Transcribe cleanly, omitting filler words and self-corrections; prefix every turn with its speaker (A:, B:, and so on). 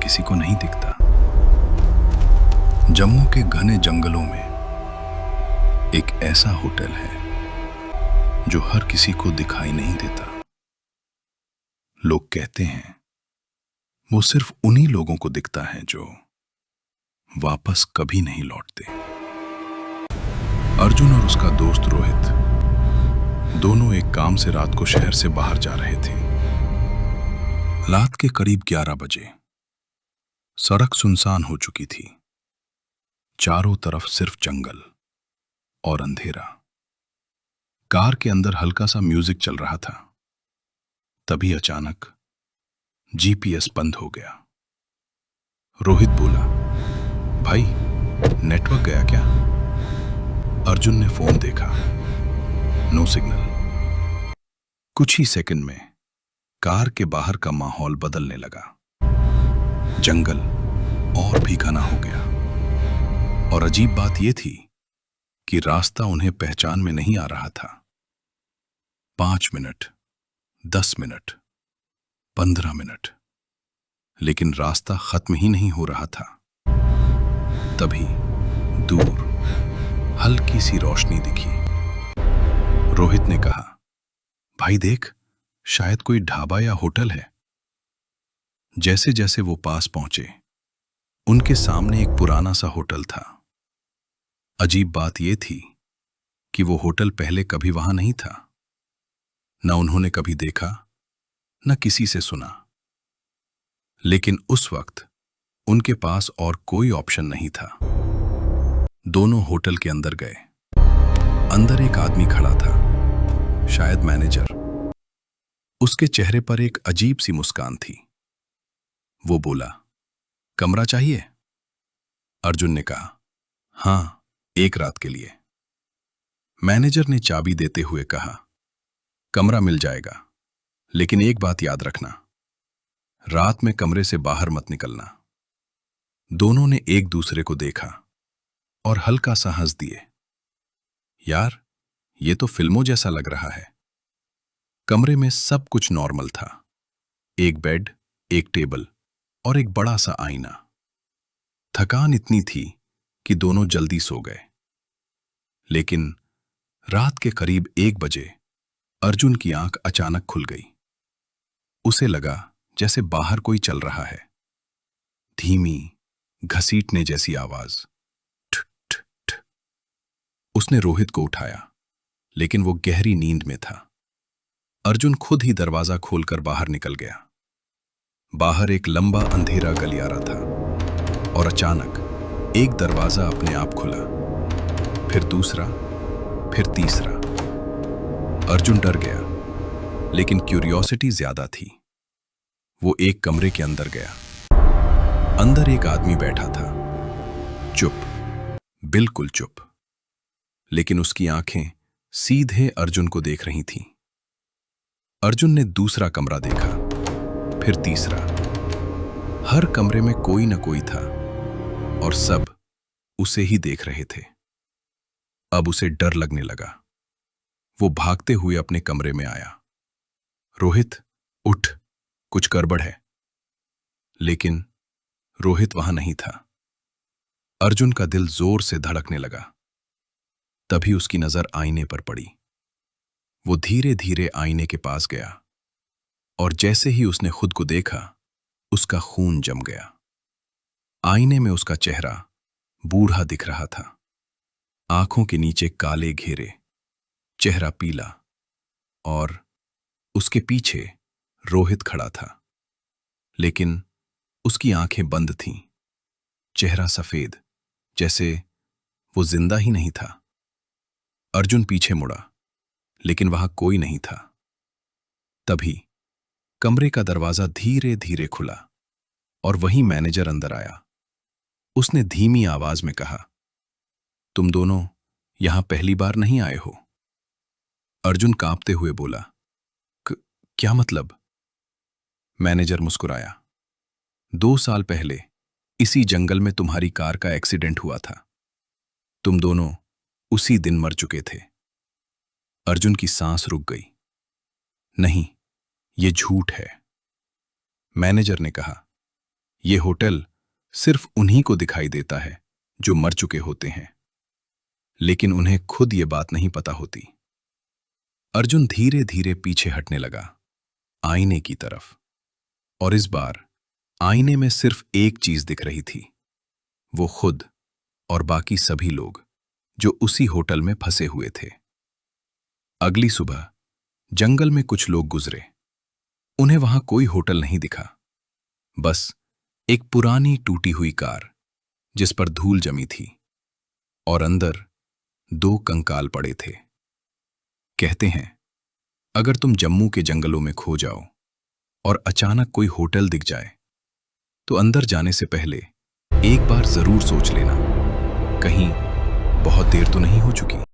A: किसी को नहीं दिखता। जम्मू के घने जंगलों में एक ऐसा होटल है जो हर किसी को दिखाई नहीं देता। लोग कहते हैं वो सिर्फ उन्हीं लोगों को दिखता है जो वापस कभी नहीं लौटते। अर्जुन और उसका दोस्त रोहित दोनों एक काम से रात को शहर से बाहर जा रहे थे। रात के करीब 11 बजे सड़क सुनसान हो चुकी थी। चारों तरफ सिर्फ जंगल और अंधेरा। कार के अंदर हल्का सा म्यूजिक चल रहा था। तभी अचानक जीपीएस बंद हो गया। रोहित बोला, भाई नेटवर्क गया क्या? अर्जुन ने फोन देखा, नो सिग्नल। कुछ ही सेकंड में कार के बाहर का माहौल बदलने लगा। जंगल और भी घना हो गया और अजीब बात यह थी कि रास्ता उन्हें पहचान में नहीं आ रहा था। 5 मिनट, 10 मिनट, 15 मिनट, लेकिन रास्ता खत्म ही नहीं हो रहा था। तभी दूर हल्की सी रोशनी दिखी। रोहित ने कहा, भाई देख, शायद कोई ढाबा या होटल है। जैसे जैसे वो पास पहुंचे, उनके सामने एक पुराना सा होटल था। अजीब बात यह थी कि वो होटल पहले कभी वहां नहीं था। न उन्होंने कभी देखा, न किसी से सुना। लेकिन उस वक्त उनके पास और कोई ऑप्शन नहीं था। दोनों होटल के अंदर गए। अंदर एक आदमी खड़ा था, शायद मैनेजर। उसके चेहरे पर एक अजीब सी मुस्कान थी। वो बोला, कमरा चाहिए? अर्जुन ने कहा, हां, एक रात के लिए। मैनेजर ने चाबी देते हुए कहा, कमरा मिल जाएगा, लेकिन एक बात याद रखना, रात में कमरे से बाहर मत निकलना। दोनों ने एक दूसरे को देखा और हल्का सा हंस दिए। यार, ये तो फिल्मों जैसा लग रहा है। कमरे में सब कुछ नॉर्मल था। एक बेड, एक टेबल और एक बड़ा सा आईना। थकान इतनी थी कि दोनों जल्दी सो गए। लेकिन रात के करीब 1 बजे अर्जुन की आंख अचानक खुल गई। उसे लगा जैसे बाहर कोई चल रहा है। धीमी, घसीटने जैसी आवाज। ठ ठ ठ। उसने रोहित को उठाया, लेकिन वो गहरी नींद में था। अर्जुन खुद ही दरवाजा खोलकर बाहर निकल गया। बाहर एक लंबा अंधेरा गलियारा था और अचानक एक दरवाजा अपने आप खुला, फिर दूसरा, फिर तीसरा। अर्जुन डर गया, लेकिन क्यूरियोसिटी ज्यादा थी। वो एक कमरे के अंदर गया। अंदर एक आदमी बैठा था, चुप, बिल्कुल चुप। लेकिन उसकी आंखें सीधे अर्जुन को देख रही थीं। अर्जुन ने दूसरा कमरा देखा, फिर तीसरा। हर कमरे में कोई न कोई था और सब उसे ही देख रहे थे। अब उसे डर लगने लगा। वो भागते हुए अपने कमरे में आया। रोहित, उठ, कुछ गड़बड़ है। लेकिन रोहित वहां नहीं था। अर्जुन का दिल जोर से धड़कने लगा। तभी उसकी नजर आईने पर पड़ी। वो धीरे धीरे आईने के पास गया और जैसे ही उसने खुद को देखा, उसका खून जम गया। आईने में उसका चेहरा बूढ़ा दिख रहा था। आंखों के नीचे काले घेरे, चेहरा पीला, और उसके पीछे रोहित खड़ा था। लेकिन उसकी आंखें बंद थीं, चेहरा सफेद, जैसे वो जिंदा ही नहीं था। अर्जुन पीछे मुड़ा, लेकिन वहां कोई नहीं था। तभी कमरे का दरवाजा धीरे धीरे खुला और वहीं मैनेजर अंदर आया। उसने धीमी आवाज में कहा, तुम दोनों यहां पहली बार नहीं आए हो? अर्जुन कांपते हुए बोला, क्या मतलब? मैनेजर मुस्कुराया, 2 साल पहले इसी जंगल में तुम्हारी कार का एक्सीडेंट हुआ था। तुम दोनों उसी दिन मर चुके थे। अर्जुन की सांस रुक गई। नहीं, ये झूठ है। मैनेजर ने कहा, ये होटल सिर्फ उन्हीं को दिखाई देता है जो मर चुके होते हैं, लेकिन उन्हें खुद ये बात नहीं पता होती। अर्जुन धीरे धीरे पीछे हटने लगा, आईने की तरफ। और इस बार आईने में सिर्फ एक चीज दिख रही थी, वो खुद और बाकी सभी लोग जो उसी होटल में फंसे हुए थे। अगली सुबह जंगल में कुछ लोग गुजरे। उन्हें वहां कोई होटल नहीं दिखा, बस एक पुरानी टूटी हुई कार जिस पर धूल जमी थी और अंदर 2 कंकाल पड़े थे। कहते हैं, अगर तुम जम्मू के जंगलों में खो जाओ और अचानक कोई होटल दिख जाए, तो अंदर जाने से पहले एक बार जरूर सोच लेना, कहीं बहुत देर तो नहीं हो चुकी।